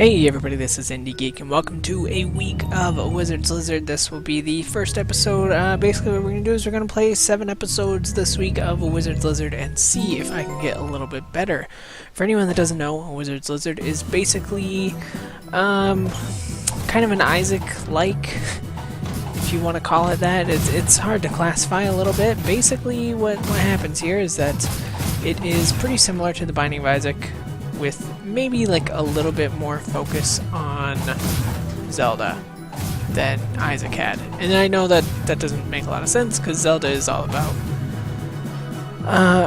Hey everybody, this is Indiegeek, and welcome to a week of Wizard's Lizard. This will be the first episode. Basically what we're going to do is we're going to play 7 episodes this week of Wizard's Lizard and see if I can get a little bit better. For anyone that doesn't know, Wizard's Lizard is basically kind of an Isaac-like, if you want to call it that. It's hard to classify a little bit. Basically what happens here is that it is pretty similar to The Binding of Isaac, with maybe like a little bit more focus on Zelda than Isaac had. And I know that doesn't make a lot of sense, because Zelda is all about,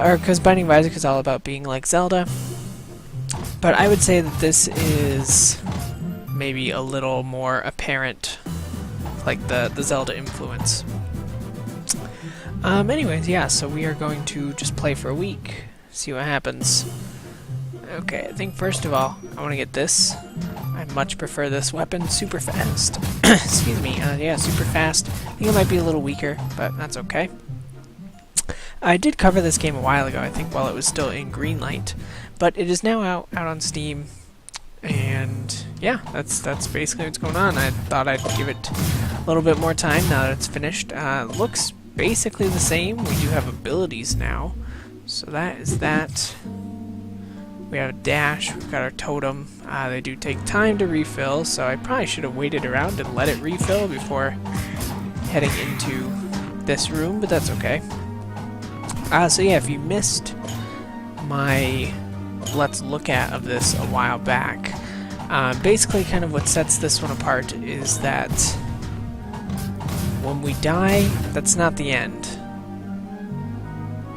or because Binding of Isaac is all about being like Zelda. But I would say that this is maybe a little more apparent, like the Zelda influence. Anyways, yeah, so we are going to just play for a week, see what happens. Okay, I think first of all, I want to get this. I much prefer this weapon, super fast. Excuse me, yeah, super fast. I think it might be a little weaker, but that's okay. I did cover this game a while ago, I think while it was still in Greenlight, but it is now out on Steam, and yeah, that's basically what's going on. I thought I'd give it a little bit more time now that it's finished. Looks basically the same. We do have abilities now, so that is that. We have a dash, we've got our totem. They do take time to refill, so I probably should have waited around and let it refill before heading into this room, but that's okay. So yeah, if you missed my Let's Look At of this a while back, basically kind of what sets this one apart is that when we die, that's not the end.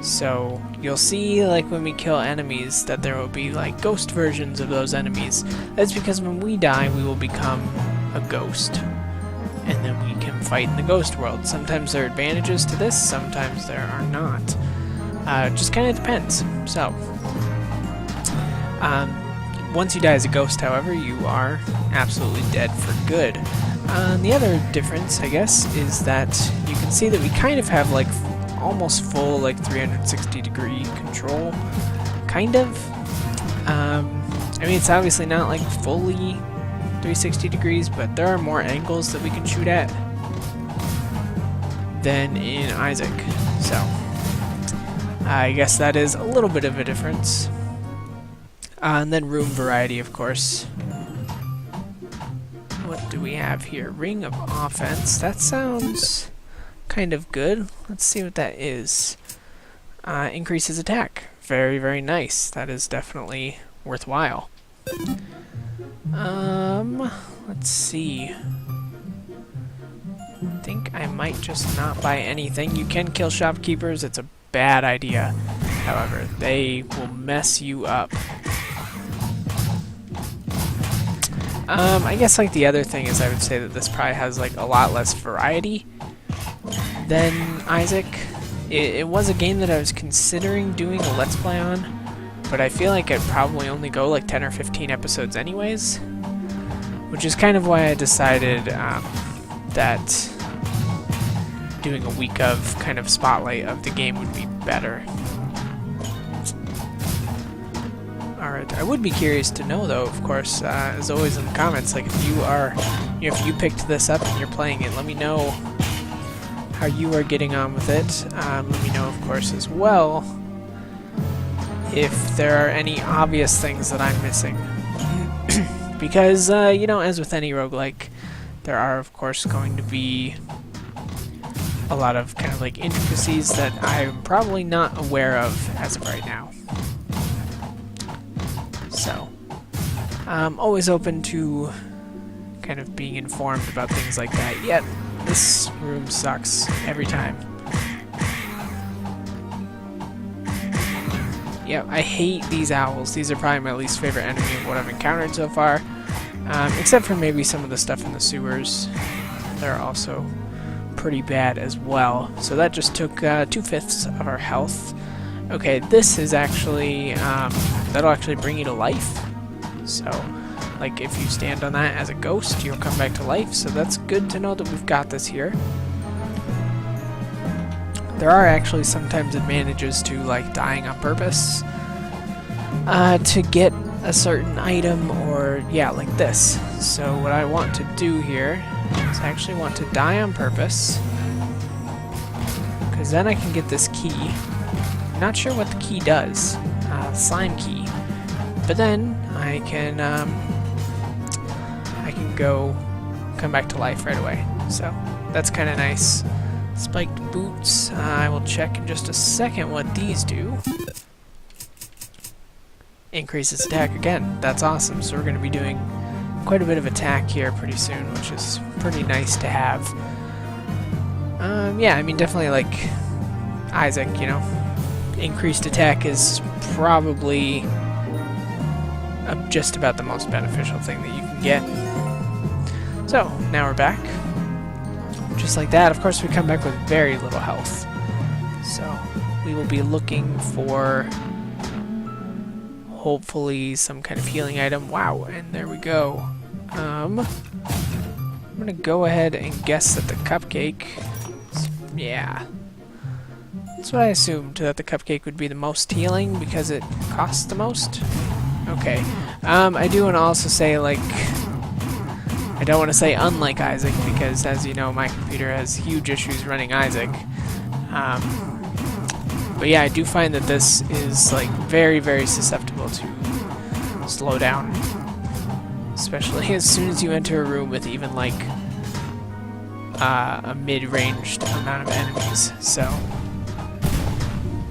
So you'll see, like, when we kill enemies, that there will be like ghost versions of those enemies. That's because when we die, we will become a ghost, and then we can fight in the ghost world. Sometimes there are advantages to this, sometimes there are not. It just kind of depends. So once you die as a ghost, however, you are absolutely dead for good. The other difference, I guess, is that you can see that we kind of have like almost full, like, 360-degree control, kind of. I mean, it's obviously not like fully 360 degrees, but there are more angles that we can shoot at than in Isaac, so I guess that is a little bit of a difference. And then room variety, of course. What do we have here? Ring of Offense. That sounds kind of good. Let's see what that is. Increases attack. Very, very nice. That is definitely worthwhile. Let's see. I think I might just not buy anything. You can kill shopkeepers. It's a bad idea. However, they will mess you up. I guess, like, the other thing is I would say that this probably has like a lot less variety than Isaac. It was a game that I was considering doing a Let's Play on, but I feel like I'd probably only go like 10 or 15 episodes anyways, which is kind of why I decided that doing a week of kind of spotlight of the game would be better. Alright, I would be curious to know, though, of course, as always in the comments, like, if you are, if you picked this up and you're playing it, let me know how you are getting on with it. Let me know, of course, as well, if there are any obvious things that I'm missing. Because, you know, as with any roguelike, there are, of course, going to be a lot of kind of like intricacies that I'm probably not aware of as of right now. So, I'm always open to kind of being informed about things like that. Yet, this room sucks every time. Yeah, I hate these owls. These are probably my least favorite enemy of what I've encountered so far. Except for maybe some of the stuff in the sewers. They're also pretty bad as well. So that just took 2/5 of our health. Okay, this is actually, that'll actually bring you to life. So, like, if you stand on that as a ghost, you'll come back to life, so that's good to know that we've got this here. There are actually sometimes advantages to, like, dying on purpose to get a certain item, or yeah, like this. So what I want to do here is I actually want to die on purpose, because then I can get this key. Not sure what the key does, slime key, but then I can come back to life right away. So that's kind of nice. Spiked boots. I will check in just a second what these do. Increases attack again. That's awesome. So we're going to be doing quite a bit of attack here pretty soon, which is pretty nice to have. Yeah, I mean, definitely like Isaac, you know. Increased attack is probably just about the most beneficial thing that you can get. So, now we're back. Just like that. Of course, we come back with very little health. So, we will be looking for hopefully some kind of healing item. Wow, and there we go. I'm gonna go ahead and guess that the cupcake... Yeah. That's what I assumed, that the cupcake would be the most healing because it costs the most. Okay. I do want to also say, like... I don't want to say unlike Isaac, because as you know, my computer has huge issues running Isaac. But yeah, I do find that this is like very, very susceptible to slow down. Especially as soon as you enter a room with even like a mid-ranged amount of enemies. So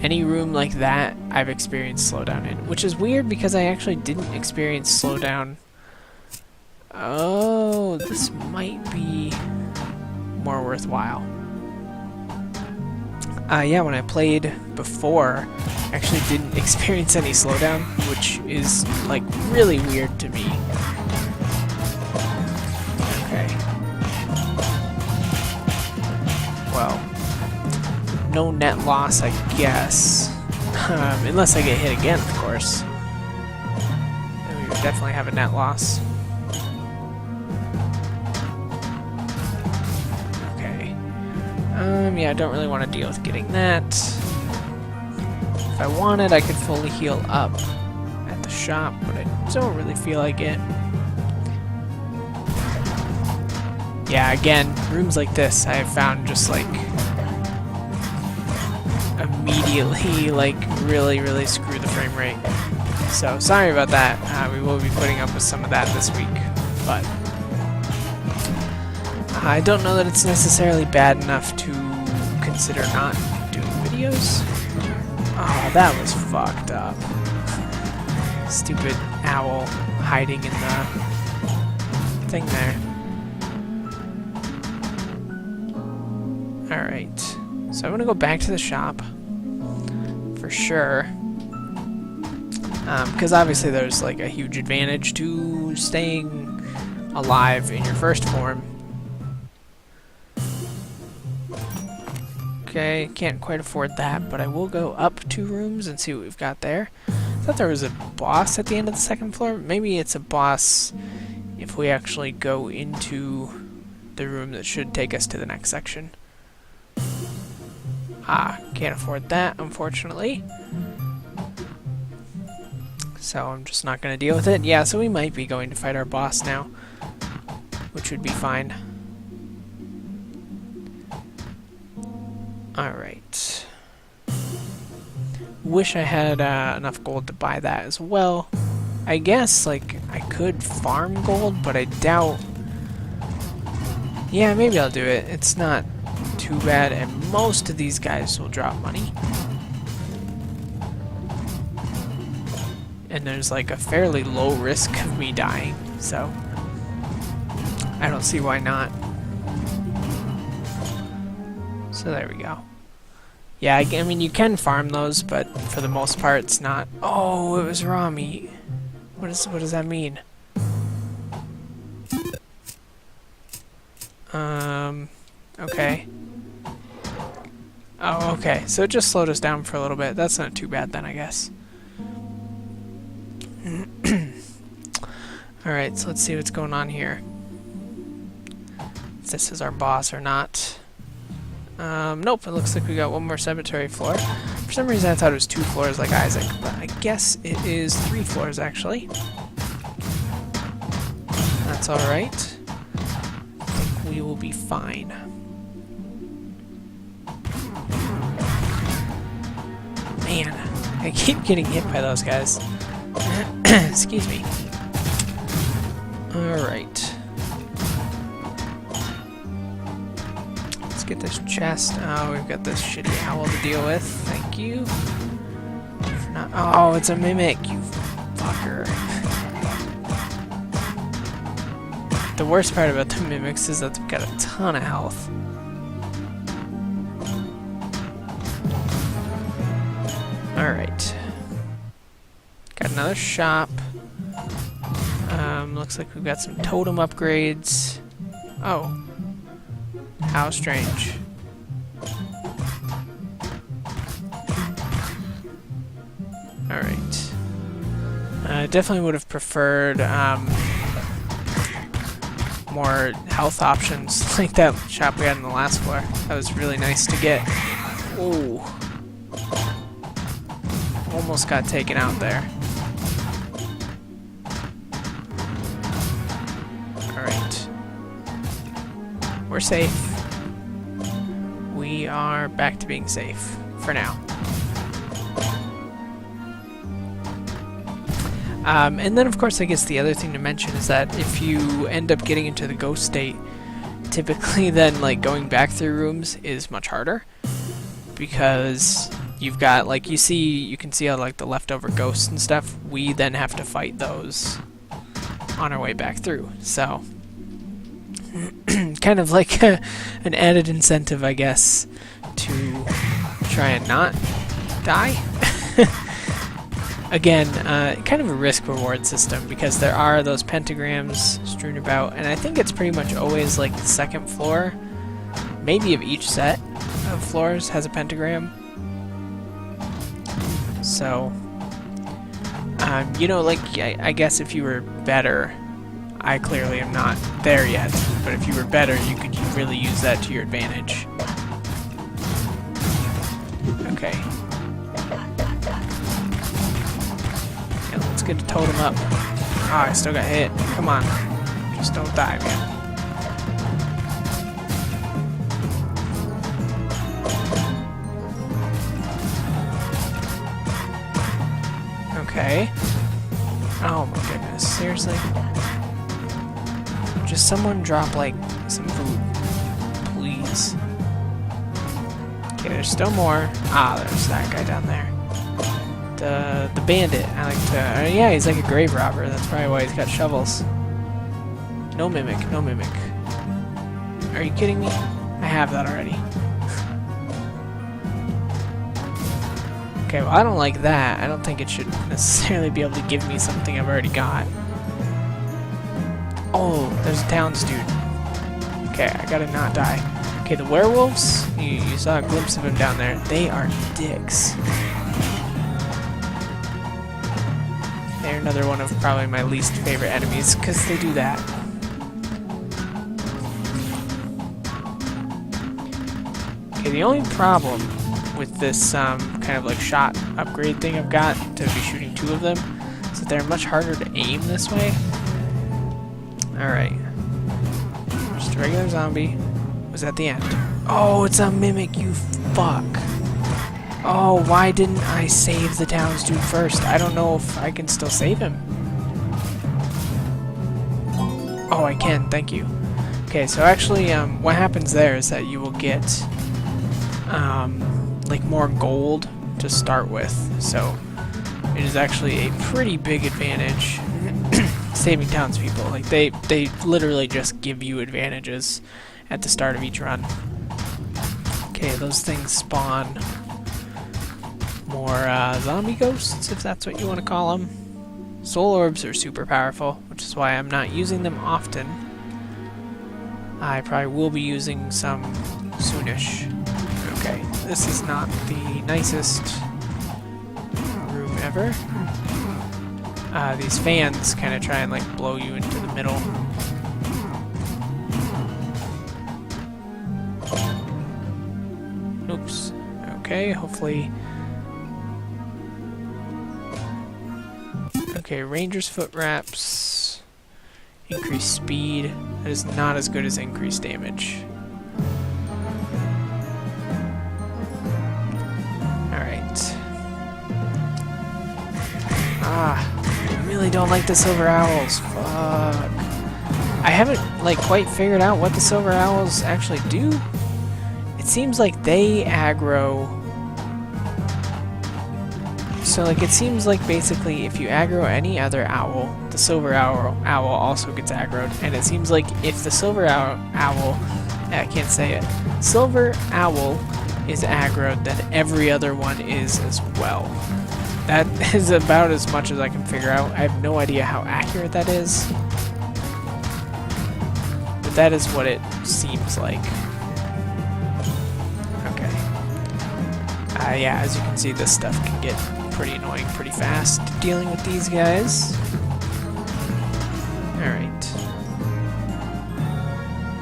any room like that, I've experienced slowdown in. Which is weird because I actually didn't experience slowdown. Oh, this might be more worthwhile. Yeah, when I played before, I actually didn't experience any slowdown, which is, like, really weird to me. Okay. Well, no net loss, I guess. Unless I get hit again, of course. Then we would definitely have a net loss. Yeah, I don't really want to deal with getting that. If I wanted, I could fully heal up at the shop, but I don't really feel like it. Yeah, again, rooms like this I have found just like immediately like really, really screw the frame rate. So sorry about that. We will be putting up with some of that this week, but I don't know that it's necessarily bad enough to consider not doing videos. Oh, that was fucked up. Stupid owl hiding in the thing there. Alright. So I'm gonna go back to the shop. For sure. Because obviously there's like a huge advantage to staying alive in your first form. Okay, can't quite afford that, but I will go up 2 rooms and see what we've got there. I thought there was a boss at the end of the second floor. Maybe it's a boss if we actually go into the room that should take us to the next section. Ah, can't afford that, unfortunately. So I'm just not going to deal with it. Yeah, so we might be going to fight our boss now, which would be fine. Alright. Wish I had enough gold to buy that as well. I guess, like, I could farm gold, but I doubt... Yeah, maybe I'll do it. It's not too bad, and most of these guys will drop money. And there's, like, a fairly low risk of me dying, so... I don't see why not. So there we go. Yeah, I mean, you can farm those, but for the most part, it's not... Oh, it was raw meat. What does that mean? Okay. Oh, okay. So it just slowed us down for a little bit. That's not too bad then, I guess. Alright, so let's see what's going on here. If this is our boss or not. Nope, it looks like we got one more cemetery floor. For some reason I thought it was 2 floors like Isaac, but I guess it is 3 floors actually. That's alright. I think we will be fine. Man, I keep getting hit by those guys. Excuse me. Alright. Let's get this chest. Oh, we've got this shitty owl to deal with. Thank you. For not oh, it's a mimic, you fucker. The worst part about the mimics is that they've got a ton of health. Alright. Got another shop. Looks like we've got some totem upgrades. Oh. How strange. Alright. I definitely would have preferred more health options like that shop we had on the last floor. That was really nice to get. Ooh. Almost got taken out there. Alright. We're safe. We are back to being safe. For now. And then of course I guess the other thing to mention is that if you end up getting into the ghost state, typically then like going back through rooms is much harder. Because you've got, like, you can see all like the leftover ghosts and stuff. We then have to fight those on our way back through. So, kind of like an added incentive, I guess, to try and not die. Again, kind of a risk-reward system, because there are those pentagrams strewn about, and I think it's pretty much always like the second floor, maybe of each set of floors has a pentagram. So, you know, like, I guess if you were better, I clearly am not there yet, but if you were better, you could really use that to your advantage. Okay. Yeah, let's get the totem up. Ah, I still got hit. Come on. Just don't die, man. Okay. Oh my goodness, seriously? Just someone drop, like, some food. Please. Okay, there's still more. Ah, there's that guy down there. The bandit. I like to... yeah, he's like a grave robber. That's probably why he's got shovels. No mimic, no mimic. Are you kidding me? I have that already. Okay, well, I don't like that. I don't think it should necessarily be able to give me something I've already got. Oh, there's a towns dude. Okay, I gotta not die. Okay, the werewolves, you saw a glimpse of them down there. They are dicks. They're another one of probably my least favorite enemies, because they do that. Okay, the only problem with this kind of like shot upgrade thing I've got to be shooting 2 of them is that they're much harder to aim this way. Alright. Just a regular zombie. Was at the end. Oh, it's a mimic, you fuck. Oh, why didn't I save the towns dude first? I don't know if I can still save him. Oh, I can, thank you. Okay, so actually, what happens there is that you will get like more gold to start with, so it is actually a pretty big advantage saving townspeople. Like they literally just give you advantages at the start of each run. Okay, those things spawn more zombie ghosts, if that's what you want to call them. Soul orbs are super powerful, which is why I'm not using them often. I probably will be using some soonish. Okay, this is not the nicest room ever. These fans kind of try and like blow you into the middle. Oops. Okay, hopefully Okay, Ranger's Foot Wraps. Increased speed. That is not as good as increased damage. Alright. I really don't like the Silver Owls. Fuck. I haven't, like, quite figured out what the Silver Owls actually do. It seems like they aggro. So, like, it seems like basically if you aggro any other owl, the Silver Owl also gets aggroed. And it seems like if the Silver Owl, I can't say it, Silver Owl is aggroed, then every other one is as well. That is about as much as I can figure out. I have no idea how accurate that is. But that is what it seems like. Okay. Yeah, as you can see, this stuff can get pretty annoying pretty fast dealing with these guys. Alright.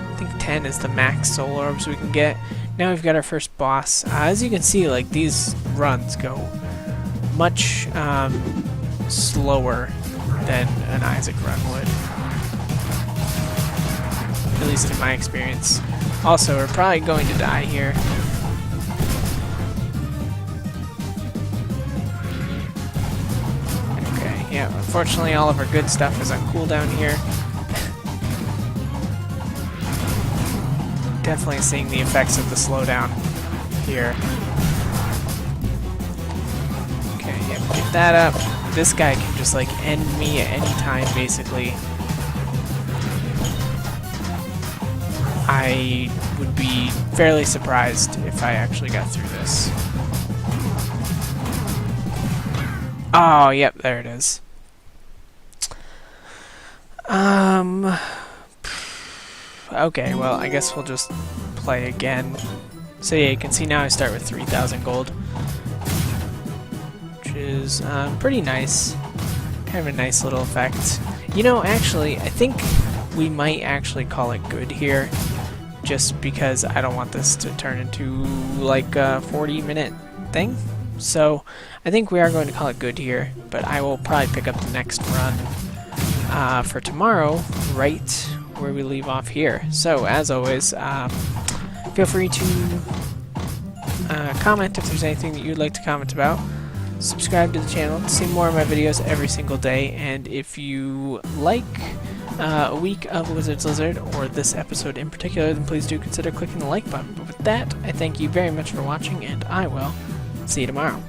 I think 10 is the max soul orbs we can get. Now we've got our first boss. As you can see, like, these runs go much slower than an Isaac run would. At least in my experience. Also, we're probably going to die here. Okay, yeah, unfortunately all of our good stuff is on cooldown here. Definitely seeing the effects of the slowdown here. Okay, yeah, get that up. This guy can just, like, end me at any time, basically. I would be fairly surprised if I actually got through this. Oh, yep, there it is. Okay, well, I guess we'll just play again. So yeah, you can see now I start with 3,000 gold. Which is pretty nice. Kind of a nice little effect. You know, actually, I think we might actually call it good here. Just because I don't want this to turn into like a 40-minute thing. So I think we are going to call it good here. But I will probably pick up the next run for tomorrow, right where we leave off here. So as always, feel free to comment if there's anything that you'd like to comment about. Subscribe to the channel to see more of my videos every single day, and if you like a week of Wizard's Lizard, or this episode in particular, then please do consider clicking the like button. But with that, I thank you very much for watching, and I will see you tomorrow.